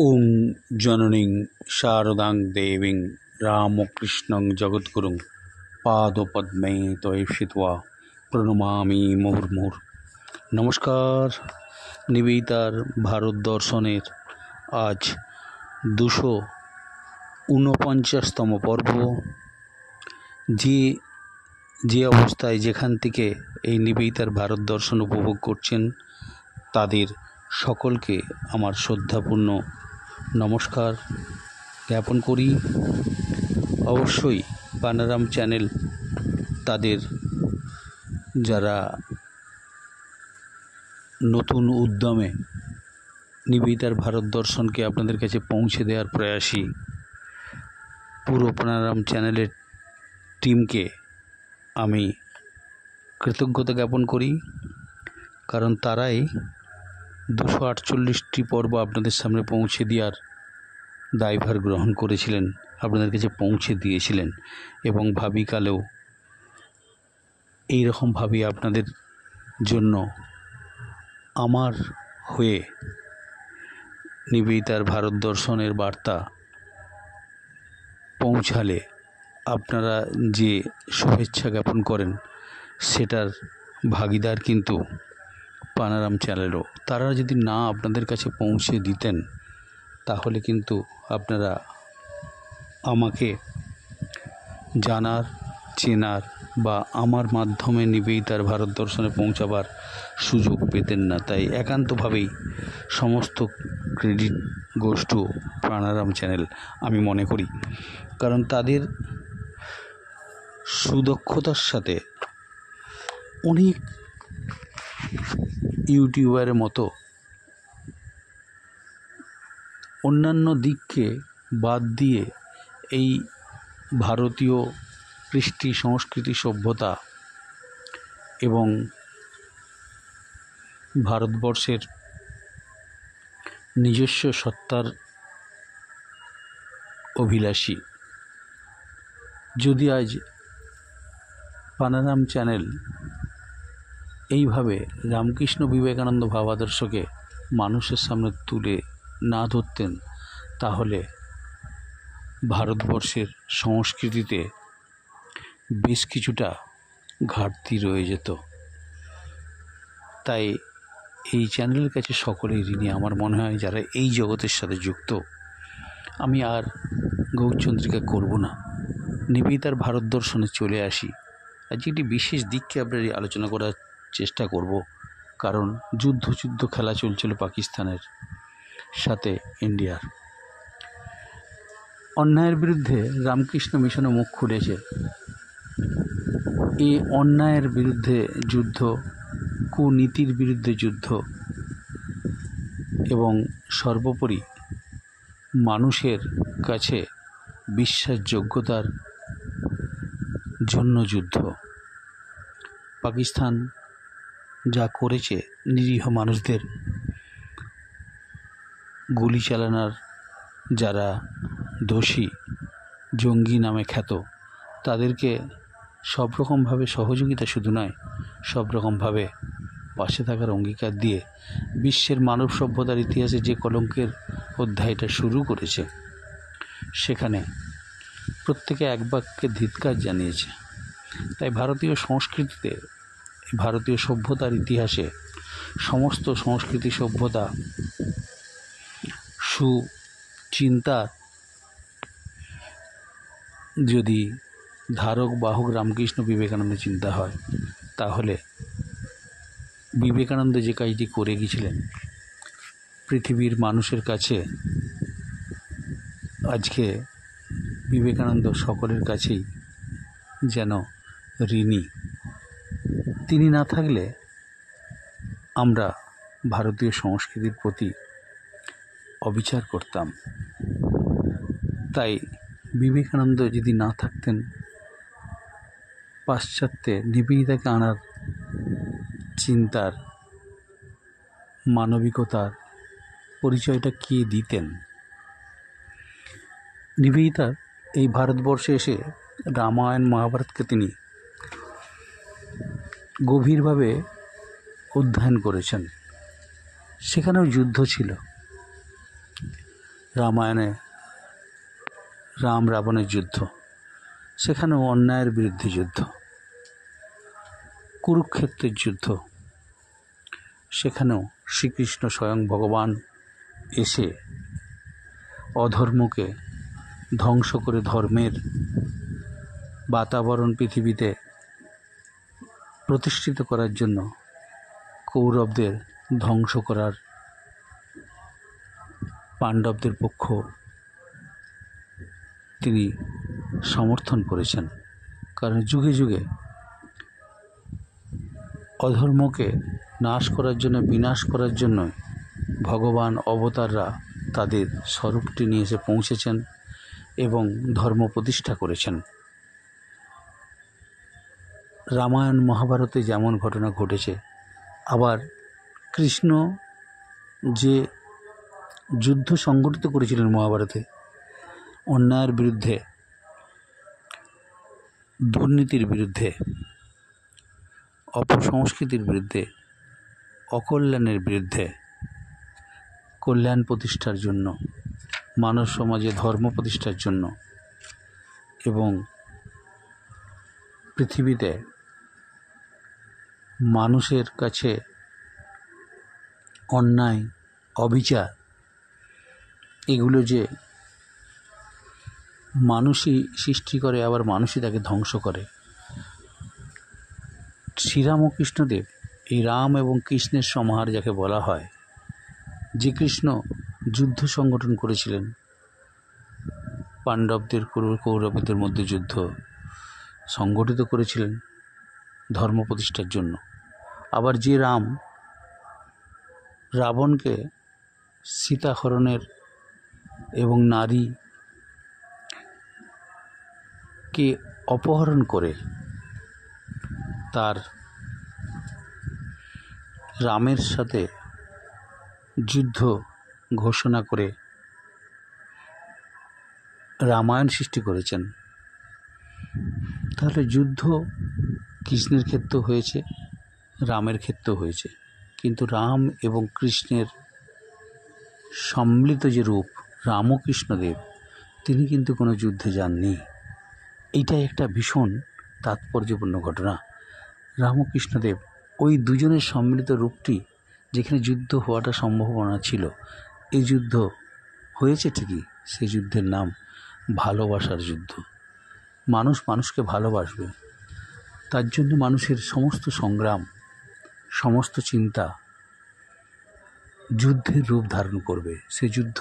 ওং জননীং শারদাং দেবীং রামকৃষ্ণং জগদ্গুরুং পাদপদ্মে তয়িষ্ঠিত্বা প্রণমামি মুহুর্মুহুর। নমস্কার। নিবেদিতার ভারত দর্শনের আজ 249তম পর্ব। যে অবস্থায় যেখান থেকে এই নিবেদিতার ভারত দর্শন উপভোগ করছেন তাদের সকলকে আমার শ্রদ্ধাপূর্ণ নমস্কার জ্ঞাপন করি। অবশ্যই পানারাম চ্যানেল তাদের যারা নতুন উদ্যমে নিবেদিতার ভারত দর্শনকে আপনাদের কাছে পৌঁছে দেওয়ার প্রয়াসী পুরো পানারাম চ্যানেলের টিমকে আমি কৃতজ্ঞতা জ্ঞাপন করি, কারণ তারাই 248টি পর্ব আপনাদের সামনে পৌঁছে দেওয়ার দায়ভার গ্রহণ করেছিলেন, আপনাদের কাছে পৌঁছে দিয়েছিলেন এবং ভাবিকালেও এইরকমভাবে আপনাদের জন্য আমার হয়ে নিবেদিতার ভারত দর্শনের বার্তা পৌঁছালে আপনারা যে শুভেচ্ছা জ্ঞাপন করেন সেটার ভাগিদার কিন্তু পানারাম চ্যানেলও। তারা যদি না আপনাদের কাছে পৌঁছে দিতেন তাহলে কিন্তু আপনারা আমাকে জানার, চেনার বা আমার মাধ্যমে নিবেদিতার ভারত দর্শনে পৌঁছাবার সুযোগ পেতেন না। তাই একান্তভাবেই সমস্ত ক্রেডিট গোস টু পানারাম চ্যানেল আমি মনে করি, কারণ তাদের সুদক্ষতার সাথে অনেক ইউটিউবারের মতো অন্যান্য দিককে বাদ দিয়ে এই ভারতীয় কৃষ্টি, সংস্কৃতি, সভ্যতা এবং ভারতবর্ষের নিজস্ব সত্তার অভিলাষী। যদি আজ পানারাম চ্যানেল এইভাবে রামকৃষ্ণ বিবেকানন্দ ভাবাদর্শকে মানুষের সামনে তুলে না ধরতেন তাহলে ভারতবর্ষের সংস্কৃতিতে বেশ কিছুটা ঘাটতি রয়ে যেত। তাই এই চ্যানেলের কাছে সকলেই ঋণী আমার মনে হয়, যারা এই জগতের সাথে যুক্ত। আমি আর গৌরচন্দ্রিকা করব না, নিবেদিতার ভারত দর্শনে চলে আসি। আজ একটি বিশেষ দিককে আপনারা আলোচনা করার চেষ্টা করব, কারণ যুদ্ধ খেলা চলছিল পাকিস্তানের সাথে ইন্ডিয়ার। অন্যায়ের বিরুদ্ধে রামকৃষ্ণ মিশনে মুখ খুলেছে। এই অন্যায়ের বিরুদ্ধে যুদ্ধ, কুনীতির বিরুদ্ধে যুদ্ধ এবং সর্বোপরি মানুষের কাছে বিশ্বাসযোগ্যতার জন্য যুদ্ধ। পাকিস্তান যা করেছে, নিরীহ মানুষদের গুলি চালানোর যারা দোষী, জঙ্গি নামে খ্যাত, তাদেরকে সব রকমভাবে সহযোগিতা শুধু নয়, সব রকমভাবে পাশে থাকার অঙ্গীকার দিয়ে বিশ্বের মানব সভ্যতার ইতিহাসে যে কলঙ্কের অধ্যায়টা শুরু করেছে, সেখানে প্রত্যেকে এক বাক্যে ধিক্কার জানিয়েছে। তাই ভারতীয় সংস্কৃতিতে, ভারতীয় সভ্যতার ইতিহাসে সমস্ত সংস্কৃতি, সভ্যতা, সুচিন্তা যদি ধারক বাহক রামকৃষ্ণ বিবেকানন্দ চিন্তা হয়, তাহলে বিবেকানন্দ যে কাজটি করে গিয়েছিলেন পৃথিবীর মানুষের কাছে, আজকে বিবেকানন্দ সকলের কাছেই যেন ঋণী। তিনি না থাকলে আমরা ভারতীয় সংস্কৃতির প্রতি অবিচার করতাম। তাই বিবেকানন্দ যদি না থাকতেন, পাশ্চাত্যে নিবেদিতাকে আনার চিন্তার, মানবিকতার পরিচয়টা কে দিতেন? নিবেদিতা এই ভারতবর্ষে এসে রামায়ণ, মহাভারতকে তিনি গভীরভাবে অধ্যয়ন করেছেন। সেখানেও যুদ্ধ ছিল, রামায়ণে রাম রাবণের যুদ্ধ, সেখানেও অন্যায়ের বিরুদ্ধে যুদ্ধ। কুরুক্ষেত্রের যুদ্ধ, সেখানেও শ্রীকৃষ্ণ স্বয়ং ভগবান এসে অধর্মকে ধ্বংস করে ধর্মের বাতাবরণ পৃথিবীতে প্রতিষ্ঠিত করার জন্য কৌরবদের ধ্বংস করার পাণ্ডবদের পক্ষ তিনি সমর্থন করেছেন। কারণ যুগে যুগে অধর্মকে নাশ করার জন্য, বিনাশ করার জন্য ভগবান অবতাররা তাদের স্বরূপটি নিয়ে এসে পৌঁছেছেন এবং ধর্ম প্রতিষ্ঠা করেছেন। রামায়ণ মহাভারতে যেমন ঘটনা ঘটেছে, আবার কৃষ্ণ যে যুদ্ধ সংগঠিত করেছিলেন মহাভারতে, অন্যায়ের বিরুদ্ধে, দুর্নীতির বিরুদ্ধে, অপসংস্কৃতির বিরুদ্ধে, অকল্যাণের বিরুদ্ধে, কল্যাণ প্রতিষ্ঠার জন্য, মানব সমাজে ধর্ম প্রতিষ্ঠার জন্য এবং পৃথিবীতে মানুষের কাছে অন্যায়, অবিচার এগুলো যে মানুষই সৃষ্টি করে, আবার মানুষই তাকে ধ্বংস করে। শ্রীরাম ও কৃষ্ণদেব, এই রাম এবং কৃষ্ণের সমাহার যাকে বলা হয়, যে কৃষ্ণ যুদ্ধ সংগঠন করেছিলেন, পাণ্ডবদের কৌরবদের মধ্যে যুদ্ধ সংগঠিত করেছিলেন ধর্ম প্রতিষ্ঠার জন্য। আবার যে রাম রাবণকে সীতাহরণের এবং নারীকে অপহরণ করে তার রামের সাথে যুদ্ধ ঘোষণা করে রামায়ণ সৃষ্টি করেছেন। তাহলে যুদ্ধ কৃষ্ণের ক্ষেত্রেও হয়েছে, রামের ক্ষেত্রেও হয়েছে, কিন্তু রাম এবং কৃষ্ণের সম্মিলিত যে রূপ রামকৃষ্ণদেব, তিনি কিন্তু কোনো যুদ্ধে যাননি। এইটাই একটা ভীষণ তাৎপর্যপূর্ণ ঘটনা। রামকৃষ্ণদেব ওই দুজনের সম্মিলিত রূপটি, যেখানে যুদ্ধ হওয়াটা সম্ভাবনা ছিল, এই যুদ্ধ হয়েছে ঠিকই, সেই যুদ্ধের নাম ভালোবাসার যুদ্ধ। মানুষ মানুষকে ভালোবাসবে, তার জন্য মানুষের সমস্ত সংগ্রাম, সমস্ত চিন্তা যুদ্ধের রূপ ধারণ করবে। সে যুদ্ধ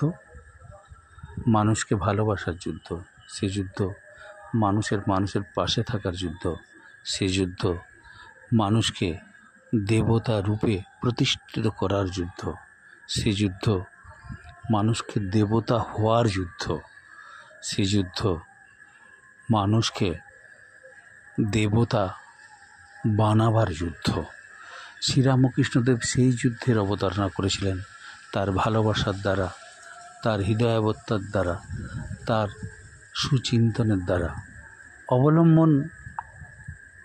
মানুষকে ভালোবাসার যুদ্ধ, সে যুদ্ধ মানুষের পাশে থাকার যুদ্ধ, সে যুদ্ধ মানুষকে দেবতা রূপে প্রতিষ্ঠিত করার যুদ্ধ, সে যুদ্ধ মানুষকে দেবতা হওয়ার যুদ্ধ, সে যুদ্ধ মানুষকে দেবতা বানাবার যুদ্ধ। শ্রীরামকৃষ্ণদেব সেই যুদ্ধের অবতারণা করেছিলেন তার ভালোবাসার দ্বারা, তার হৃদয়াবত্তার দ্বারা, তার সুচিন্তনের দ্বারা। অবলম্বন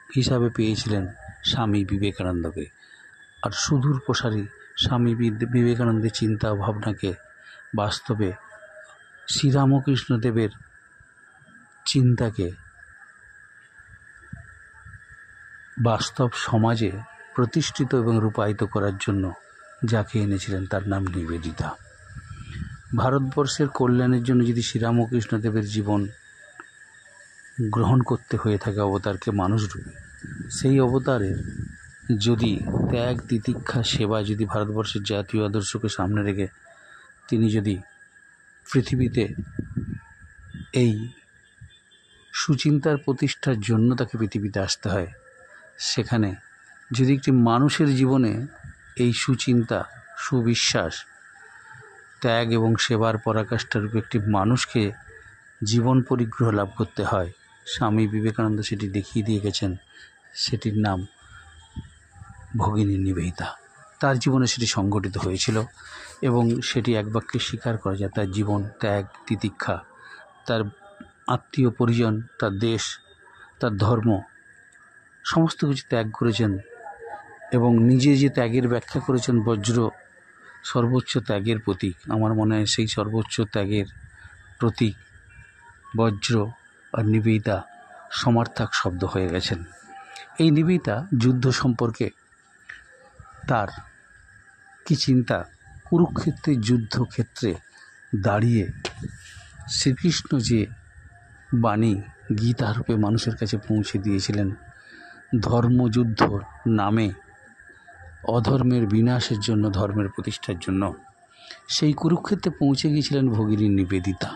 হিসাবে পেয়েছিলেন স্বামী বিবেকানন্দকে। আর সুদূর প্রসারী স্বামী বিবেকানন্দের চিন্তা ভাবনাকে বাস্তবে শ্রীরামকৃষ্ণদেবের চিন্তাকে বাস্তব সমাজে প্রতিষ্ঠিত এবং রূপায়িত করার জন্য যাকে এনেছিলেন তার নাম নিবেদিতা। ভারতবর্ষের কল্যাণের জন্য যদি শ্রীরামকৃষ্ণদেবের জীবন গ্রহণ করতে হয়ে থাকে অবতারকে মানুষরূপে, সেই অবতারের যদি ত্যাগ, তিতিক্ষা, সেবা যদি ভারতবর্ষের জাতীয় আদর্শকে সামনে রেখে তিনি যদি পৃথিবীতে এই সুচিন্তার প্রতিষ্ঠার জন্য তাকে পৃথিবীতে আসতে হয়, সেখানে যদি একটি মানুষের জীবনে এই সুচিন্তা, সুবিশ্বাস, ত্যাগ এবং সেবার পরাকাষ্ঠারূপে একটি মানুষকে জীবন পরিগ্রহ লাভ করতে হয়, স্বামী বিবেকানন্দ সেটি দেখিয়ে দিয়ে গেছেন। সেটির নাম ভগিনী নিবেদিতা। তার জীবনে সেটি সংগঠিত হয়েছিল এবং সেটি এক বাক্যে স্বীকার করা যায়। তার জীবন, ত্যাগ, তিতিক্ষা, তার আত্মীয় পরিজন, তার দেশ, তার ধর্ম, সমস্ত কিছু ত্যাগ করেছেন এবং নিজে যে ত্যাগের ব্যাখ্যা করেছেন বজ্র সর্বোচ্চ ত্যাগের প্রতীক। আমার মনে হয় সেই সর্বোচ্চ ত্যাগের প্রতীক বজ্র আর নিবেদিতা সমার্থক শব্দ হয়ে গেছেন। এই নিবেদিতা যুদ্ধ সম্পর্কে তার কি চিন্তা, কুরুক্ষেত্রের যুদ্ধক্ষেত্রে দাঁড়িয়ে শ্রীকৃষ্ণ যে বাণী গীতারূপে মানুষের কাছে পৌঁছে দিয়েছিলেন, ধর্মযুদ্ধ নামে অধর্মের বিনাশের জন্য, ধর্মের প্রতিষ্ঠার জন্য, সেই কুরুক্ষেত্রে পৌঁছে গিয়েছিলেন ভগিনী নিবেদিতা।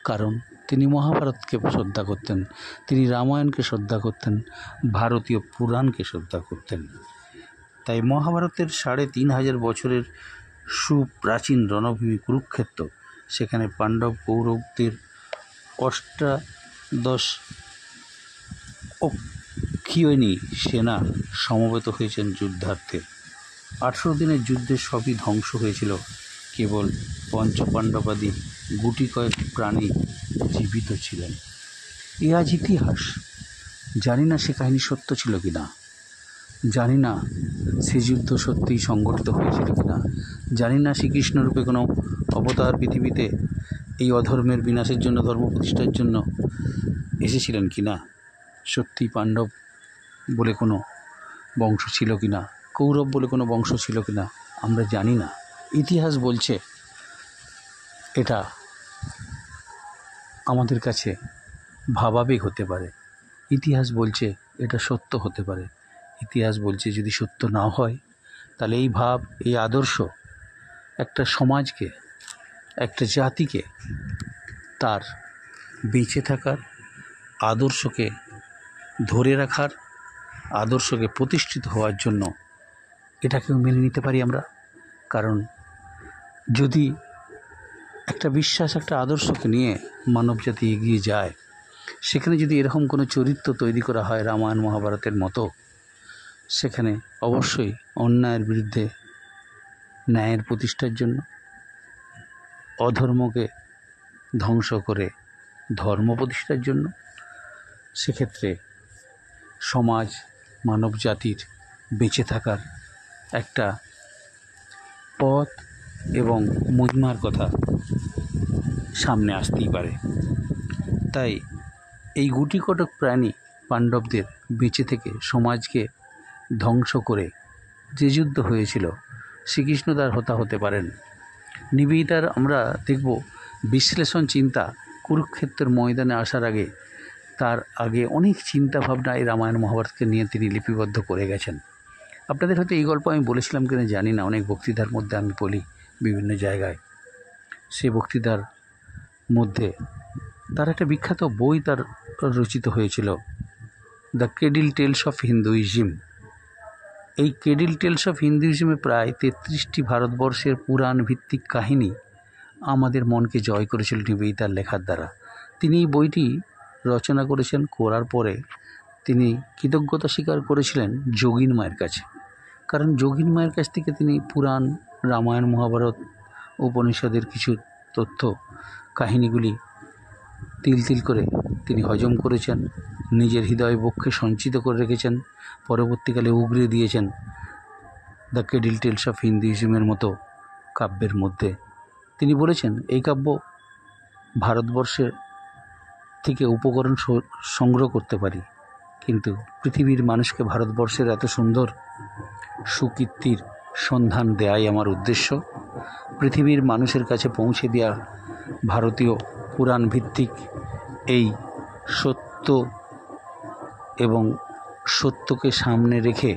কারণ তিনি মহাভারতকে শ্রদ্ধা করতেন, তিনি রামায়ণকে শ্রদ্ধা করতেন, ভারতীয় পুরাণকে শ্রদ্ধা করতেন। তাই মহাভারতের ৩৫০০ বছরের সুপ্রাচীন রণভূমি কুরুক্ষেত্র, সেখানে পাণ্ডব কৌরবদের অষ্টাদশ অক্ষীয়নী সেনা সমবেত হয়েছেন যুদ্ধার্থে। ১৮ দিনের যুদ্ধে সবই ধ্বংস হয়েছিল, কেবল পঞ্চপাণ্ডবাদী গুটি কয়েক প্রাণী জীবিত ছিলেন। এ আজ ইতিহাস। জানি না সে কাহিনী সত্য ছিল কি না, জানি না সে যুদ্ধ সত্যিই সংগঠিত হয়েছিল কি না, জানি না শ্রীকৃষ্ণরূপে কোনো অবতার পৃথিবীতে এই অধর্মের বিনাশের জন্য, ধর্ম প্রতিষ্ঠার জন্য এসেছিলেন কি না, সত্যি পাণ্ডব বলে কোনো বংশ ছিল কি না, কৌরব বলে কোনো বংশ ছিল কি না, আমরা জানি না। ইতিহাস বলছে এটা আমাদের কাছে ভাবাবেগ হতে পারে, ইতিহাস বলছে এটা সত্য হতে পারে। ইতিহাস বলছে যদি সত্য না হয়, তাহলে এই ভাব, এই আদর্শ একটা সমাজকে, একটা জাতিকে তার বেঁচে থাকার, আদর্শকে ধরে রাখার, আদর্শকে প্রতিষ্ঠিত হওয়ার জন্য এটাকেও মেনে নিতে পারি আমরা। কারণ যদি একটা বিশ্বাস, একটা আদর্শকে নিয়ে মানবজাতি এগিয়ে যায়, সেখানে যদি এরকম কোনো চরিত্র তৈরি করা হয় রামায়ণ মহাভারতের মতো, সেখানে অবশ্যই অন্যায়ের বিরুদ্ধে ন্যায়ের প্রতিষ্ঠার জন্য, অধর্মকে ধ্বংস করে ধর্ম প্রতিষ্ঠার জন্য, সেক্ষেত্রে সমাজ, মানব জাতির বেঁচে থাকার একটা পথ এবং মহিমার কথা সামনে আসতেই পারে। তাই এই গুটি কতক প্রাণী পাণ্ডবদের বেঁচে থেকে সমাজকে ধ্বংস করে যে যুদ্ধ হয়েছিল, শ্রীকৃষ্ণ তার হতা হতে পারেন। নিবেদিতার আমরা দেখব বিশ্লেষণ, চিন্তা কুরুক্ষেত্রের ময়দানে আসার আগে, তার আগে অনেক চিন্তা ভাবনা এই রামায়ণ মহাভারতকে নিয়ে তিনি লিপিবদ্ধ করে গেছেন। আপনাদের হয়তো এই গল্প আমি বলেছিলাম কিনা জানি না, অনেক বক্তৃতার মধ্যে আমি বলি বিভিন্ন জায়গায়। সে বক্তৃতার মধ্যে তার একটা বিখ্যাত বই তার রচিত হয়েছিল, দ্য ক্রেডিল টেলস অফ হিন্দুইজম। এই ক্রেডিল টেলস অফ হিন্দুইজমে প্রায় ৩৩টি ভারতবর্ষের পুরাণ ভিত্তিক কাহিনী আমাদের মনকে জয় করেছিল নিবেদিতার লেখার দ্বারা। তিনি এই বইটি রচনা করেছেন, করার পরে তিনি কৃতজ্ঞতা স্বীকার করেছিলেন যোগিন মায়ের কাছে। কারণ যোগিন মায়ের কাছ থেকে তিনি পুরাণ, রামায়ণ, মহাভারত, উপনিষদের কিছু তথ্য, কাহিনীগুলি তিল তিল করে তিনি হজম করেছেন, নিজের হৃদয় বক্ষে সঞ্চিত করে রেখেছেন, পরবর্তীকালে উগরে দিয়েছেন দ্য ক্রেডিল টেলস অফ হিন্দুইজমের মতো কাব্যের মধ্যে। তিনি বলেছেন এই কাব্য ভারতবর্ষের থেকে উপকরণ সংগ্রহ করতে পারি, কিন্তু পৃথিবীর মানুষকে ভারতবর্ষের এত সুন্দর সুকীর্তির সন্ধান দেয়াই আমার উদ্দেশ্য। পৃথিবীর মানুষের কাছে পৌঁছে দেওয়া ভারতীয় পুরাণ ভিত্তিক এই সত্য এবং সত্যকে সামনে রেখে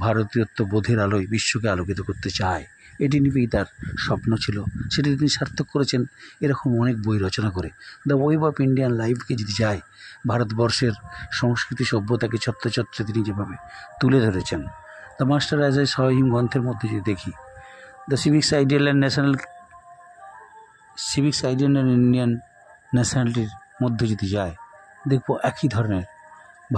ভারতীয়ত্ব বোধের আলোয় বিশ্বকে আলোকিত করতে চায়। এটি নিবেদিতার স্বপ্ন ছিল, সেটি তিনি সার্থক করেছেন এরকম অনেক বই রচনা করে। দ্য ওয়েব অফ ইন্ডিয়ান লাইফকে যদি যায়, ভারতবর্ষের সংস্কৃতি সভ্যতাকে ছত্রছত্রে তিনি যেভাবে তুলে ধরেছেন, the master as I saw him গ্রন্থের মধ্যে যদি দেখি, the civics ideal and Indian ন্যাশনালিটির মধ্যে যদি যায়, দেখব একই ধরনের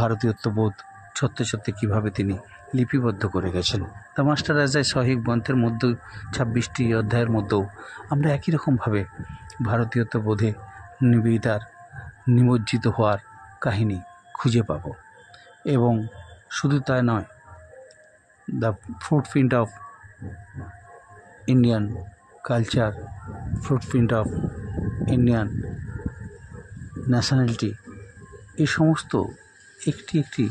ভারতীয়ত্ববোধ ছত্রে কীভাবে তিনি লিপিবদ্ধ করে গেছেন। The master as I saw him গ্রন্থের মধ্যেও 26টি অধ্যায়ের মধ্যেও আমরা একই রকমভাবে ভারতীয়ত্ববোধে নিবেদিতার নিমজ্জিত হওয়ার কাহিনী খুঁজে পাব। এবং শুধু তাই নয়, the footprint of Indian culture, footprint of Indian nationality, এই সমস্ত একটি একটি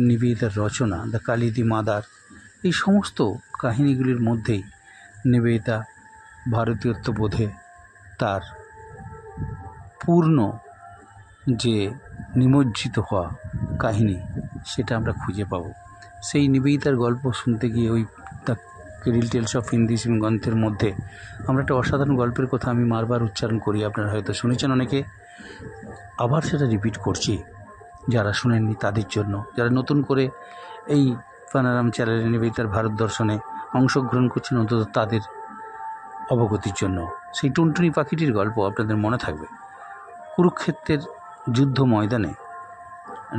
নিবেদিতার রচনা, দ্য কালী দি মাদার, এই সমস্ত কাহিনীগুলির মধ্যেই নিবেদিতা ভারতীয়ত্ববোধে তার পূর্ণ যে নিমজ্জিত হওয়া কাহিনী সেটা আমরা খুঁজে পাব। সেই নিবেদিতার গল্প শুনতে গিয়ে ওই দ্য ক্যারিল টেলস অফ হিন্দুইজম গ্রন্থের মধ্যে আমরা একটা অসাধারণ গল্পের কথা আমি বারবার উচ্চারণ করি, আপনারা হয়তো শুনেছেন অনেকে, আবার সেটা রিপিট করছি যারা শুনেননি তাদের জন্য, যারা নতুন করে এই পানারাম চ্যানেলের নিবেদিতার ভারত দর্শনে অংশগ্রহণ করছেন অন্তত তাদের অবগতির জন্য। সেই টুনটুনি পাখিটির গল্প আপনাদের মনে থাকবে। কুরুক্ষেত্রের যুদ্ধ ময়দানে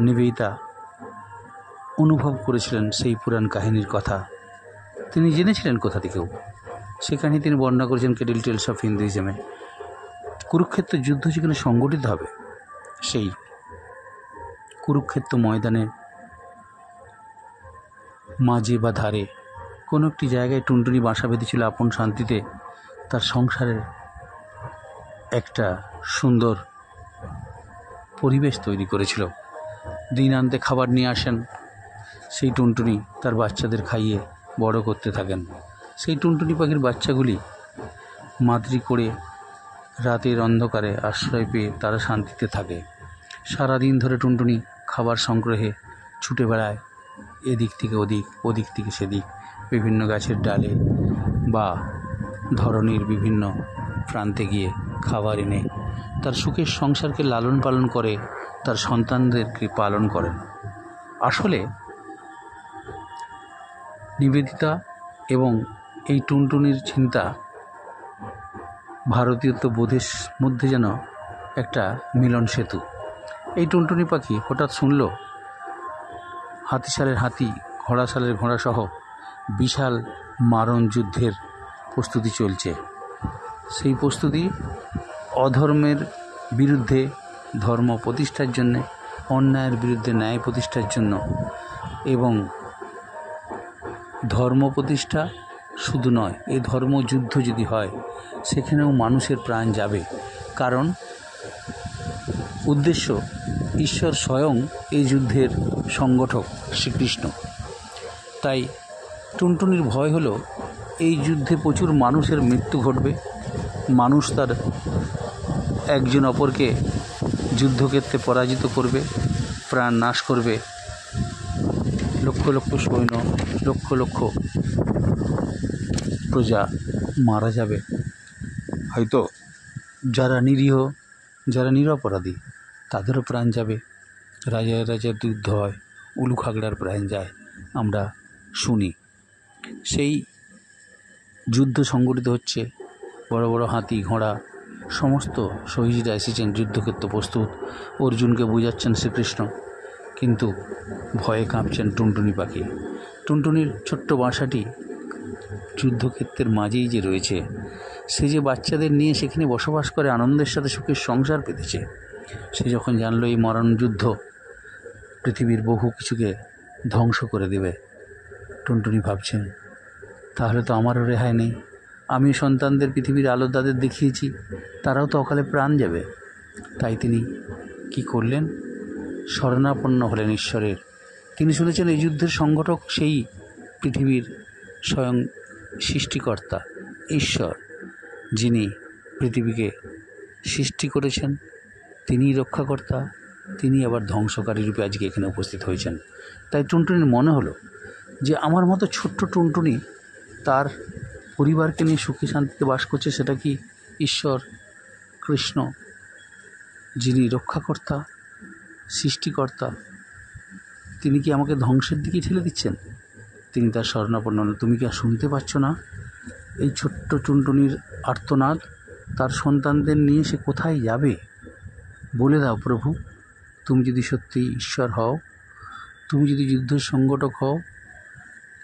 নিবেদিতা অনুভব করেছিলেন সেই পুরাণ কাহিনীর কথা, তিনি জেনেছিলেন কোথা থেকেও, সেখানে তিনি বর্ণনা করেছেন ক্যারিল টেলস অফ হিন্দুইজমে। কুরুক্ষেত্রের যুদ্ধ যেখানে সংগঠিত হবে, সেই কুরুক্ষেত্র ময়দানে মাঝে বা ধারে কোনো একটি জায়গায় টুনটুনি বাসা বেঁধেছিল আপন শান্তিতে তার সংসারের একটা সুন্দর পরিবেশ তৈরি করেছিল। দিন আনতে খাবার নিয়ে আসেন, সেই টুনটুনি তার বাচ্চাদের খাইয়ে বড় করতে থাকেন। সেই টুনটুনি পাখির বাচ্চাগুলি মাদ্রি করে রাতের অন্ধকারে আশ্রয় পেয়ে তারা শান্তিতে থাকে। সারাদিন ধরে টুনটুনি খাবার সংগ্রহে ছুটে বেড়ায়, এদিক থেকে ওদিক, ওদিক থেকে সেদিক, বিভিন্ন গাছের ডালে বা ধরনীর বিভিন্ন প্রান্তে গিয়ে খাবার এনে তার সুখের সংসারকে লালন পালন করে, তার সন্তানদেরকে পালন করেন। আসলে নিবেদিতা এবং এই টুনটুনির চিন্তা ভারতীয়ত্ব বোধের মধ্যে যেন একটা মিলন সেতু। এই টুনটুনি পাখি হঠাৎ শুনল হাতিশালের হাতি, ঘোড়াশালের ঘোড়াসহ বিশাল মারণ যুদ্ধের প্রস্তুতি চলছে। সেই প্রস্তুতি অধর্মের বিরুদ্ধে ধর্ম প্রতিষ্ঠার জন্যে, অন্যায়ের বিরুদ্ধে ন্যায় প্রতিষ্ঠার জন্য, এবং ধর্ম প্রতিষ্ঠা শুধু নয়, এই ধর্মযুদ্ধ যদি হয় সেখানেও মানুষের প্রাণ যাবে, কারণ উদ্দেশ্য ঈশ্বর স্বয়ং এই যুদ্ধের সংগঠক শ্রীকৃষ্ণ। তাই টুনটুনির ভয় হলো এই যুদ্ধে প্রচুর মানুষের মৃত্যু ঘটবে, মানুষ তার একজন অপরকে যুদ্ধক্ষেত্রে পরাজিত করবে, প্রাণ নাশ করবে, লক্ষ লক্ষ সৈন্য, লক্ষ লক্ষ প্রজা মারা যাবে। হয়তো যারা নিরীহ, যারা নিরপরাধী তাদেরও প্রাণ যাবে। রাজায় রাজার যুদ্ধ হয়, উলু খাগড়ার প্রাণ যায়, আমরা শুনি। সেই যুদ্ধ সংগঠিত হচ্ছে, বড় বড় হাতি ঘোড়া সমস্ত শহীদরা এসেছেন যুদ্ধক্ষেত্র প্রস্তুত, অর্জুনকে বোঝাচ্ছেন শ্রীকৃষ্ণ, কিন্তু ভয়ে কাঁপছেন টুনটুনি পাখি। টুনটুনির ছোট্ট বাসাটি যুদ্ধক্ষেত্রের মাঝেই যে রয়েছে, সে যে বাচ্চাদের নিয়ে সেখানে বসবাস করে আনন্দের সাথে সুখের সংসার পেতেছে, সে যখন জানলো এই মরণ যুদ্ধ পৃথিবীর বহু কিছুকে ধ্বংস করে দেবে, টুনটুনি ভাবছেন তাহলে তো আমারও রেহাই নেই। আমি সন্তানদের পৃথিবীর আলো তাদের দেখিয়েছি, তারাও তো অকালে প্রাণ যাবে। তাই তিনি কি করলেন? শরণাপন্ন হলেন ঈশ্বরের। তিনি শুনেছেন এই যুদ্ধের সংগঠক সেই পৃথিবীর স্বয়ং সৃষ্টিকর্তা ঈশ্বর, যিনি পৃথিবীকে সৃষ্টি করেছেন, তিনিই রক্ষাকর্তা, তিনি আবার ধ্বংসকারী রূপে আজকে এখানে উপস্থিত হয়েছেন। তাই টুনটুনির মনে হলো যে আমার মতো ছোট্ট টুনটুনি তার পরিবারকে নিয়ে সুখী শান্তিতে বাস করছে, সেটা কি ঈশ্বর কৃষ্ণ, যিনি রক্ষাকর্তা সৃষ্টিকর্তা, তিনি কি আমাকে ধ্বংসের দিকে ঠেলে দিচ্ছেন? তিনি তার শরণাপন্ন হলেন। তুমি কি আর শুনতে পাচ্ছ না এই ছোট্ট টুনটুনির আর্তনাদ? তার সন্তানদের নিয়ে সে কোথায় যাবে? বলে দাও প্রভু, তুমি যদি সত্যি ঈশ্বর হও, তুমি যদি যুদ্ধের সংগঠক হও,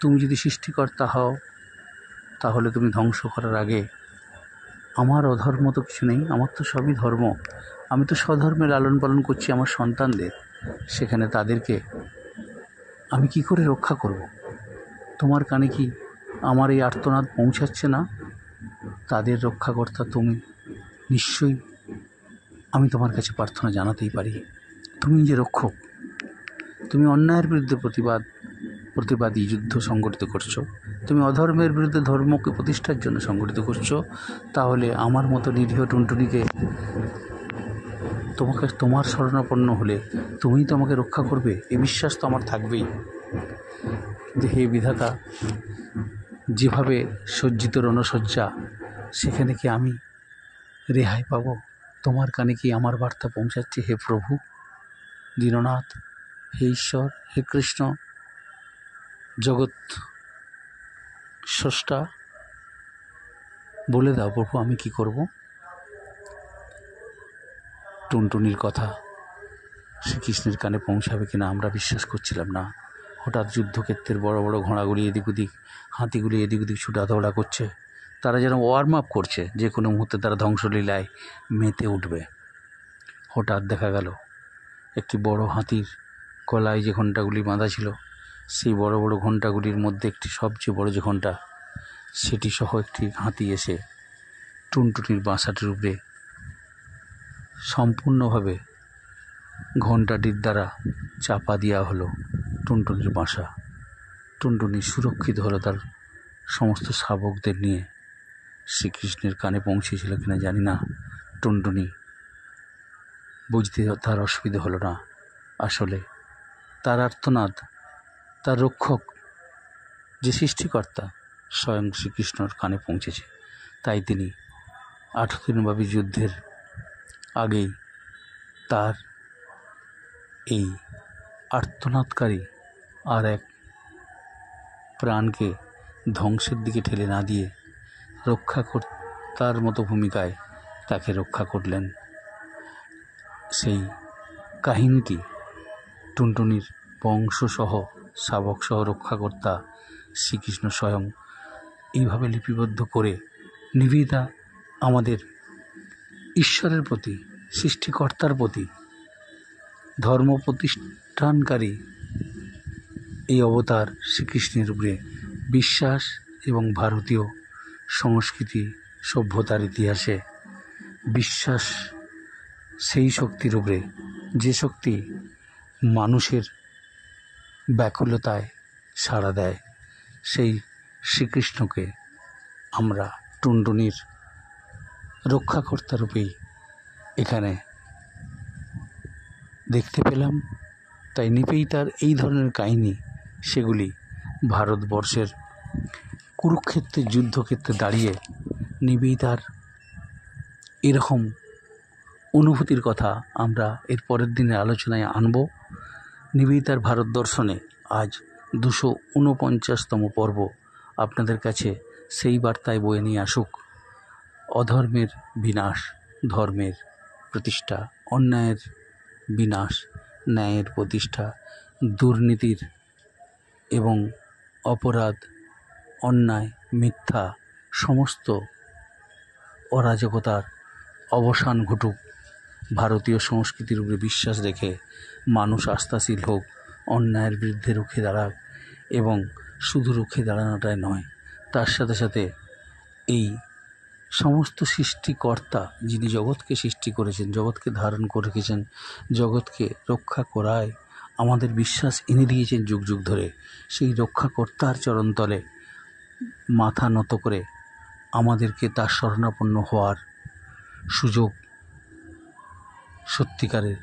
তুমি যদি সৃষ্টিকর্তা হও, তাহলে তুমি ধ্বংস করার আগে আমার অধর্ম তো কিছু নেই, আমার তো সবই ধর্ম, আমি তো স্বধর্মে লালন পালন করছি আমার সন্তানদের, সেখানে তাদেরকে আমি কি করে রক্ষা করব? তোমার কানে কি আমার এই আর্তনাদ পৌঁছাচ্ছে না? তাদের রক্ষাকর্তা তুমি। নিশ্চয়ই আমি তোমার কাছে প্রার্থনা জানাতেই পারি, তুমি যে রক্ষক, তুমি অন্যায়ের বিরুদ্ধে প্রতিবাদী যুদ্ধ সংগঠিত করছো, তুমি অধর্মের বিরুদ্ধে ধর্মকে প্রতিষ্ঠার জন্য সংগঠিত করছো। তাহলে আমার মতো নিরীহ টুনটুনিকে তোমার শরণাপন্ন হলে তুমিই তো আমাকে রক্ষা করবে, এ বিশ্বাস তো আমার থাকবেই যে হে বিধাতা, যেভাবে সজ্জিত রণসজ্জা, সেখানে কি আমি রেহাই পাব? তোমার কানে কি আমার বার্তা পৌঁছাচ্ছে? হে প্রভু দীননাথ, হে ঈশ্বর, হে কৃষ্ণ, জগৎ স্রষ্টা, বলে দাও প্রভু আমি কি করব? টুনটুনির কথা শ্রীকৃষ্ণের কানে পৌঁছাবে কিনা আমরা বিশ্বাস করছিলাম না। হঠাৎ যুদ্ধক্ষেত্রের বড় বড় ঘোড়াগুলি এদিক ওদিক, হাতিগুলি এদিক ওদিক ছুটাদৌড়া করছে। তারা যেন ওয়ার্ম আপ করছে, যে কোনো মুহূর্তে তারা ধ্বংসলীলায় মেতে উঠবে। হঠাৎ দেখা গেল একটি বড় হাতির গলায় যে ঘণ্টাগুলি বাঁধা ছিল, সেই বড় বড় ঘণ্টাগুলির মধ্যে একটি সবচেয়ে বড় যে ঘণ্টা, সেটি সহ একটি হাতি এসে টুনটুনির বাসাটির উপরে সম্পূর্ণভাবে ঘণ্টাটির দ্বারা চাপা দেওয়া হলো টুনটুনির বাসা। টুনটুনি সুরক্ষিত হলো তার সমস্ত শাবকদের নিয়ে। শ্রীকৃষ্ণের কানে পৌঁছেছিল কিনা জানি না, টুনটুনি বুঝতে তার অসুবিধা হলো না। আসলে তার আর্তনাদ, তার রক্ষক যে সৃষ্টিকর্তা স্বয়ং শ্রীকৃষ্ণর কানে পৌঁছেছে। তাই তিনি 8 দিনব্যাপী যুদ্ধের আগেই তার এই আর্তনাদকারী আর এক প্রাণকে ধ্বংসের দিকে ঠেলে না দিয়ে রক্ষাকর্তার মতো ভূমিকায় তাকে রক্ষা করলেন। সেই কাহিনীটি টুনটুনির বংশসহ শাবকসহ রক্ষাকর্তা শ্রীকৃষ্ণ স্বয়ং এইভাবে লিপিবদ্ধ করে নিবেদিতা আমাদের ঈশ্বরের প্রতি, সৃষ্টিকর্তার প্রতি, ধর্ম প্রতিষ্ঠানকারী এই অবতার শ্রীকৃষ্ণের উপরে বিশ্বাস এবং ভারতীয় সংস্কৃতি সভ্যতার ইতিহাসে বিশ্বাস, সেই শক্তির উপরে যে শক্তি মানুষের ব্যাকুলতায় সাড়া দেয়, সেই শ্রীকৃষ্ণকে আমরা টুনটুনির রক্ষাকর্তা রূপেই এখানে দেখতে পেলাম। তাই নিবেদিতার এই ধরনের কাহিনী, সেগুলি ভারতবর্ষের কুরুক্ষেত্রের যুদ্ধক্ষেত্রে দাঁড়িয়ে নিবেদিতার এরকম অনুভূতির কথা আমরা এর পরের দিনের আলোচনায় আনব। নিবেদিতার ভারত দর্শনে আজ 249তম পর্ব আপনাদের কাছে সেই বার্তায় বয়ে নিয়ে আসুক অধর্মের বিনাশ, ধর্মের প্রতিষ্ঠা, অন্যায়ের বিনাশ, ন্যায়ের প্রতিষ্ঠা, দুর্নীতির এবং অপরাধ, অন্যায়, মিথ্যা, সমস্ত অরাজকতার অবসান ঘটুক। ভারতীয় সংস্কৃতির উপরে বিশ্বাস রেখে মানুষ আস্থাশীল হোক, অন্যায়ের বিরুদ্ধে রুখে দাঁড়াক, এবং শুধু রুখে দাঁড়ানোটাই নয়, তার সাথে সাথে এই সমস্ত সৃষ্টিকর্তা যিনি জগৎকে সৃষ্টি করেছেন, জগৎকে ধারণ করে রেখেছেন, জগৎকে রক্ষা করায় আমাদের বিশ্বাস এনে দিয়েছেন যুগ যুগ ধরে, সেই রক্ষাকর্তার চরণতলে মাথা নত করে আমাদেরকে তার শরণাপন্ন হওয়ার সুযোগ সত্যিকারের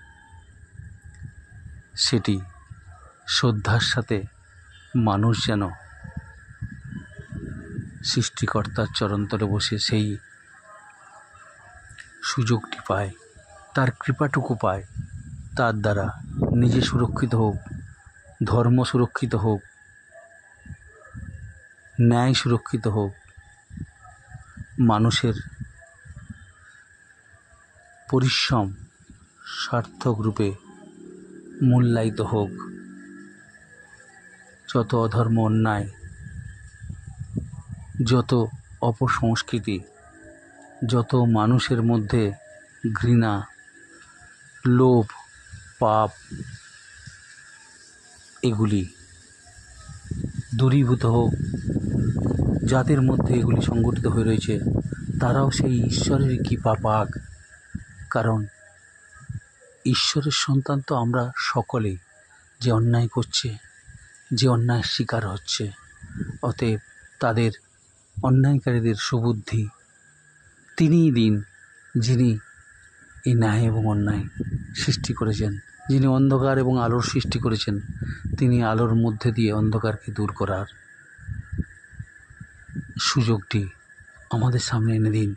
সেটি শ্রদ্ধার সাথে মানুষ যেন সৃষ্টিকর্তার চরণতলে বসে সেই সুযোগটি পায়, তার কৃপাটুকু পায়, তার দ্বারা নিজে সুরক্ষিত হোক, ধর্ম সুরক্ষিত হোক, ন্যায় সুরক্ষিত হোক, মানুষের পরিশ্রম সার্থক রূপে মূল্যায়িত হোক। যত অধর্ম, অন্যায়, যত অপসংস্কৃতি, যত মানুষের মধ্যে ঘৃণা, লোভ, পাপ, এগুলি দূরীভূত হোক। যাদের মধ্যে এগুলি সংগঠিত হয়ে রয়েছে তারাও সেই ঈশ্বরের কৃপা পাক। কারণ ঈশ্বরের সন্তান তো আমরা সকলেই। যে অন্যায় করছে, যে অন্যায়ের শিকার হচ্ছে, অতএব তাদের অন্যায়কারীদের সুবুদ্ধি তিনিই দিন, যিনি এই ন্যায় এবং অন্যায় সৃষ্টি করেছেন, যিনি অন্ধকার এবং আলোর সৃষ্টি করেছেন। তিনি আলোর মধ্যে দিয়ে অন্ধকারকে দূর করার সুযোগটি আমাদের সামনে এনে দিন,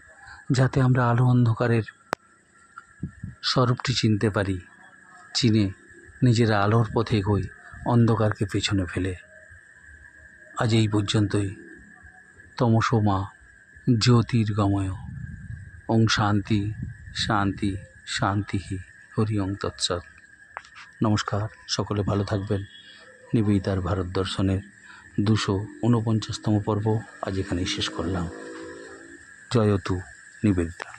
যাতে আমরা আলো অন্ধকারের স্বরূপটি চিনতে পারি, চিনে নিজেরা আলোর পথে এগোই, অন্ধকারকে পেছনে ফেলে। আজ এই পর্যন্তই। তমসো মা জ্যোতির্গময়। ওং শান্তি শান্তি শান্তি। হরি ওং তৎসৎ। নমস্কার, সকলে ভালো থাকবেন। নিবেদিতার ভারত দর্শনের 249তম পর্ব আজ এখানেই শেষ করলাম। জয়তু নিবেদিতা।